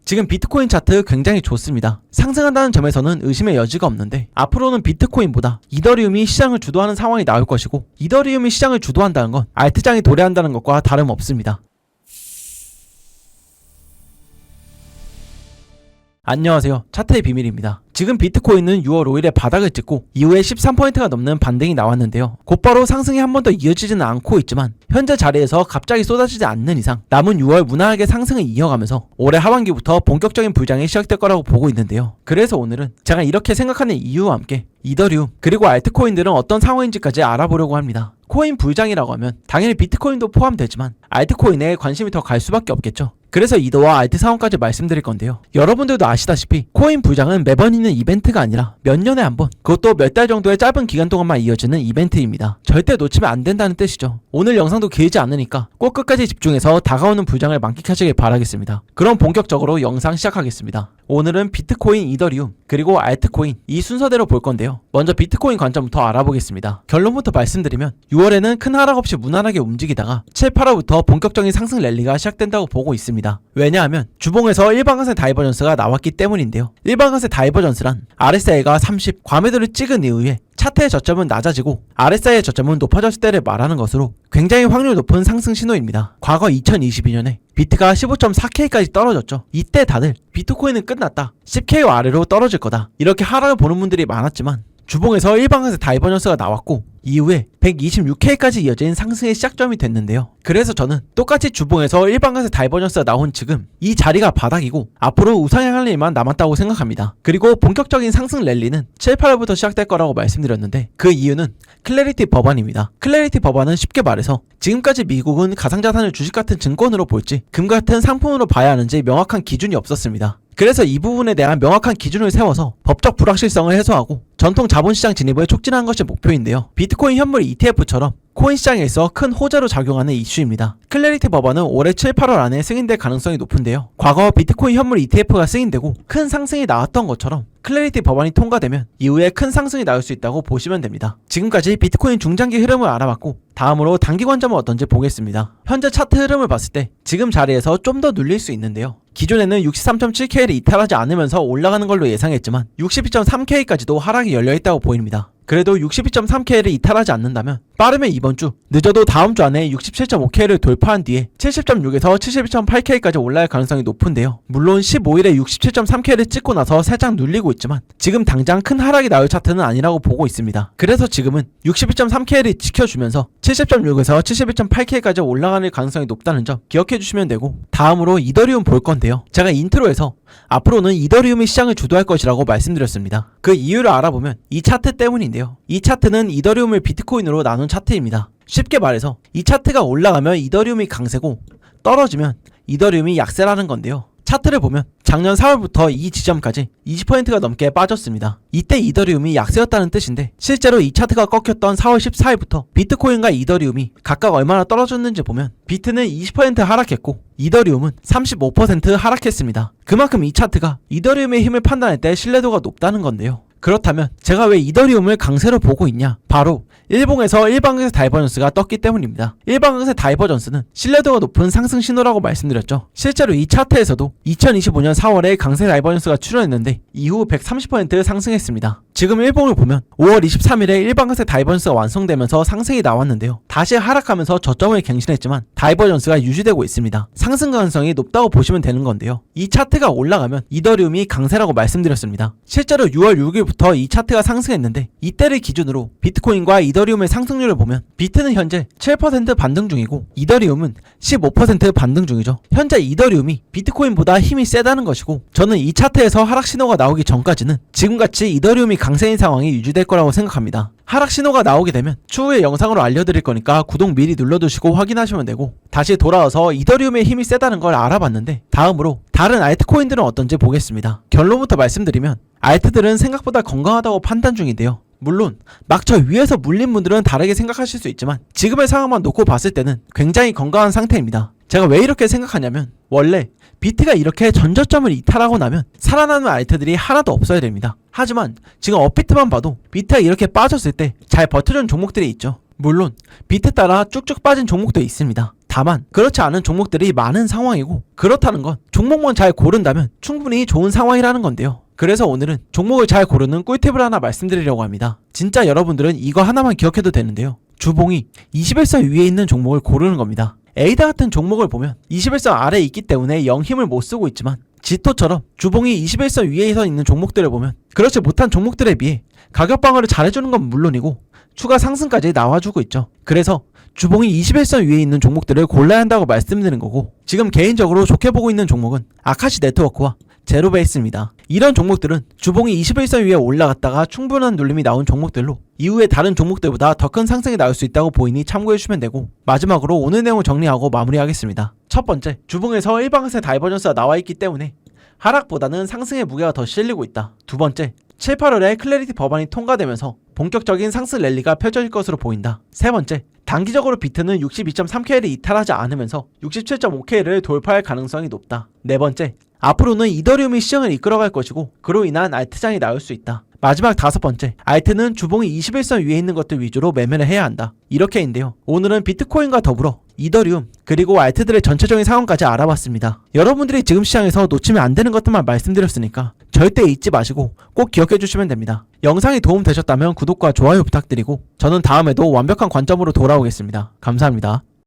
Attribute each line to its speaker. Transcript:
Speaker 1: 지금 비트코인 차트 굉장히 좋습니다. 상승한다는 점에서는 의심의 여지가 없는데 앞으로는 비트코인보다 이더리움이 시장을 주도하는 상황이 나올 것이고 이더리움이 시장을 주도한다는 건 알트장이 도래한다는 것과 다름없습니다. 안녕하세요. 차트의 비밀입니다. 지금 비트코인은 6월 5일에 바닥을 찍고 이후에 13%가 넘는 반등이 나왔는데요. 곧바로 상승이 한 번 더 이어지지는 않고 있지만 현재 자리에서 갑자기 쏟아지지 않는 이상 남은 6월 무난하게 상승을 이어가면서 올해 하반기부터 본격적인 불장이 시작될 거라고 보고 있는데요. 그래서 오늘은 제가 이렇게 생각하는 이유와 함께 이더리움 그리고 알트코인들은 어떤 상황인지까지 알아보려고 합니다. 코인 불장이라고 하면 당연히 비트코인도 포함되지만 알트코인에 관심이 더 갈 수밖에 없겠죠. 그래서 이더와 알트 상황까지 말씀드릴 건데요. 여러분들도 아시다시피 코인 불장은 매번 있는 이벤트가 아니라 몇 년에 한 번, 그것도 몇 달 정도의 짧은 기간 동안만 이어지는 이벤트입니다. 절대 놓치면 안 된다는 뜻이죠. 오늘 영상도 길지 않으니까 꼭 끝까지 집중해서 다가오는 불장을 만끽하시길 바라겠습니다. 그럼 본격적으로 영상 시작하겠습니다. 오늘은 비트코인, 이더리움, 그리고 알트코인 이 순서대로 볼 건데요. 먼저 비트코인 관점부터 알아보겠습니다. 결론부터 말씀드리면 6월에는 큰 하락 없이 무난하게 움직이다가 7, 8월부터 본격적인 상승 랠리가 시작된다고 보고 있습니다. 왜냐하면 주봉에서 일반강세 다이버전스가 나왔기 때문인데요. 일반강세 다이버전스란 RSI가 30, 과매도를 찍은 이후에 차트의 저점은 낮아지고 RSI의 저점은 높아졌을 때를 말하는 것으로 굉장히 확률 높은 상승 신호입니다. 과거 2022년에 비트가 15.4K까지 떨어졌죠. 이때 다들 비트코인은 끝났다, 10K 아래로 떨어질 거다, 이렇게 하락을 보는 분들이 많았지만 주봉에서 일반강세 다이버전스가 나왔고 이후에 126K까지 이어진 상승의 시작점이 됐는데요. 그래서 저는 똑같이 주봉에서 일반강세 다이버전스가 나온 지금 이 자리가 바닥이고 앞으로 우상향할 일만 남았다고 생각합니다. 그리고 본격적인 상승 랠리는 7, 8월부터 시작될 거라고 말씀드렸는데 그 이유는 클래리티 법안입니다. 클래리티 법안은 쉽게 말해서 지금까지 미국은 가상자산을 주식 같은 증권으로 볼지 금 같은 상품으로 봐야 하는지 명확한 기준이 없었습니다. 그래서 이 부분에 대한 명확한 기준을 세워서 법적 불확실성을 해소하고 전통 자본시장 진입을 촉진하는 것이 목표인데요. 비트코인 현물 ETF처럼 코인 시장에서 큰 호재로 작용하는 이슈입니다. 클래리티 법안은 올해 7, 8월 안에 승인될 가능성이 높은데요. 과거 비트코인 현물 ETF가 승인되고 큰 상승이 나왔던 것처럼 클래리티 법안이 통과되면 이후에 큰 상승이 나올 수 있다고 보시면 됩니다. 지금까지 비트코인 중장기 흐름을 알아봤고 다음으로 단기 관점은 어떤지 보겠습니다. 현재 차트 흐름을 봤을 때 지금 자리에서 좀 더 눌릴 수 있는데요. 기존에는 63.7K를 이탈하지 않으면서 올라가는 걸로 예상했지만 62.3K까지도 하락이 열려있다고 보입니다. 그래도 62.3K를 이탈하지 않는다면 빠르면 이번 주, 늦어도 다음 주 안에 67.5K를 돌파한 뒤에 70.6에서 71.8K까지 올라갈 가능성이 높은데요. 물론 15일에 67.3K를 찍고 나서 살짝 눌리고 있지만 지금 당장 큰 하락이 나올 차트는 아니라고 보고 있습니다. 그래서 지금은 61.3K를 지켜주면서 70.6에서 71.8K까지 올라가는 가능성이 높다는 점 기억해 주시면 되고, 다음으로 이더리움 볼 건데요. 제가 인트로에서 앞으로는 이더리움이 시장을 주도할 것이라고 말씀드렸습니다. 그 이유를 알아보면 이 차트 때문인데요. 이 차트는 이더리움을 비트코인으로 나눈 차트입니다. 쉽게 말해서 이 차트가 올라가면 이더리움이 강세고 떨어지면 이더리움이 약세라는 건데요. 차트를 보면 작년 4월부터 이 지점까지 20%가 넘게 빠졌습니다. 이때 이더리움이 약세였다는 뜻인데 실제로 이 차트가 꺾였던 4월 14일부터 비트코인과 이더리움이 각각 얼마나 떨어졌는지 보면 비트는 20% 하락했고 이더리움은 35% 하락했습니다. 그만큼 이 차트가 이더리움의 힘을 판단할 때 신뢰도가 높다는 건데요. 그렇다면 제가 왜 이더리움을 강세로 보고 있냐? 바로 일봉에서 일반강세 다이버전스가 떴기 때문입니다. 일반강세 다이버전스는 신뢰도가 높은 상승 신호라고 말씀드렸죠. 실제로 이 차트에서도 2025년 4월에 강세 다이버전스가 출현했는데 이후 130% 상승했습니다. 지금 일봉을 보면 5월 23일에 일반강세 다이버전스가 완성되면서 상승이 나왔는데요. 다시 하락하면서 저점을 갱신했지만 다이버전스가 유지되고 있습니다. 상승 가능성이 높다고 보시면 되는 건데요. 이 차트가 올라가면 이더리움이 강세라고 말씀드렸습니다. 실제로 6월 6일부터 이 차트가 상승했는데 이때를 기준으로 비트코인과 이더리움의 상승률을 보면 비트는 현재 7% 반등 중이고 이더리움은 15% 반등 중이죠. 현재 이더리움이 비트코인보다 힘이 세다는 것이고 저는 이 차트에서 하락 신호가 나오기 전까지는 지금같이 이더리움이 강세인 상황이 유지될 거라고 생각합니다. 하락 신호가 나오게 되면 추후에 영상으로 알려드릴 거니까 구독 미리 눌러두시고 확인하시면 되고, 다시 돌아와서 이더리움의 힘이 세다는 걸 알아봤는데 다음으로 다른 알트코인들은 어떤지 보겠습니다. 결론부터 말씀드리면 알트들은 생각보다 건강하다고 판단 중인데요. 물론 막 저 위에서 물린 분들은 다르게 생각하실 수 있지만 지금의 상황만 놓고 봤을 때는 굉장히 건강한 상태입니다. 제가 왜 이렇게 생각하냐면 원래 비트가 이렇게 전저점을 이탈하고 나면 살아나는 알트들이 하나도 없어야 됩니다. 하지만 지금 업비트만 봐도 비트가 이렇게 빠졌을 때 잘 버텨준 종목들이 있죠. 물론 비트 따라 쭉쭉 빠진 종목도 있습니다. 다만 그렇지 않은 종목들이 많은 상황이고, 그렇다는 건 종목만 잘 고른다면 충분히 좋은 상황이라는 건데요. 그래서 오늘은 종목을 잘 고르는 꿀팁을 하나 말씀드리려고 합니다. 진짜 여러분들은 이거 하나만 기억해도 되는데요. 주봉이 21선 위에 있는 종목을 고르는 겁니다. 에이다 같은 종목을 보면 21선 아래에 있기 때문에 영 힘을 못 쓰고 있지만, 지토처럼 주봉이 21선 위에 서 있는 종목들을 보면 그렇지 못한 종목들에 비해 가격 방어를 잘해주는 건 물론이고 추가 상승까지 나와주고 있죠. 그래서 주봉이 21선 위에 있는 종목들을 골라야 한다고 말씀드리는 거고, 지금 개인적으로 좋게 보고 있는 종목은 아카시 네트워크와 제로베이스입니다. 이런 종목들은 주봉이 21선 위에 올라갔다가 충분한 눌림이 나온 종목들로 이후에 다른 종목들보다 더 큰 상승이 나올 수 있다고 보이니 참고해주시면 되고, 마지막으로 오늘 내용을 정리하고 마무리하겠습니다. 첫 번째, 주봉에서 일방세 다이버전스가 나와있기 때문에 하락보다는 상승의 무게가 더 실리고 있다. 두 번째, 7, 8월에 클래리티 법안이 통과되면서 본격적인 상승 랠리가 펼쳐질 것으로 보인다. 세 번째, 단기적으로 비트는 62.3K를 이탈하지 않으면서 67.5K를 돌파할 가능성이 높다. 네 번째, 앞으로는 이더리움이 시장을 이끌어갈 것이고 그로 인한 알트장이 나올 수 있다. 마지막 다섯 번째, 알트는 주봉이 21선 위에 있는 것들 위주로 매매를 해야 한다. 이렇게인데요. 오늘은 비트코인과 더불어 이더리움 그리고 알트들의 전체적인 상황까지 알아봤습니다. 여러분들이 지금 시장에서 놓치면 안 되는 것들만 말씀드렸으니까 절대 잊지 마시고 꼭 기억해 주시면 됩니다. 영상이 도움되셨다면 구독과 좋아요 부탁드리고 저는 다음에도 완벽한 관점으로 돌아오겠습니다. 감사합니다.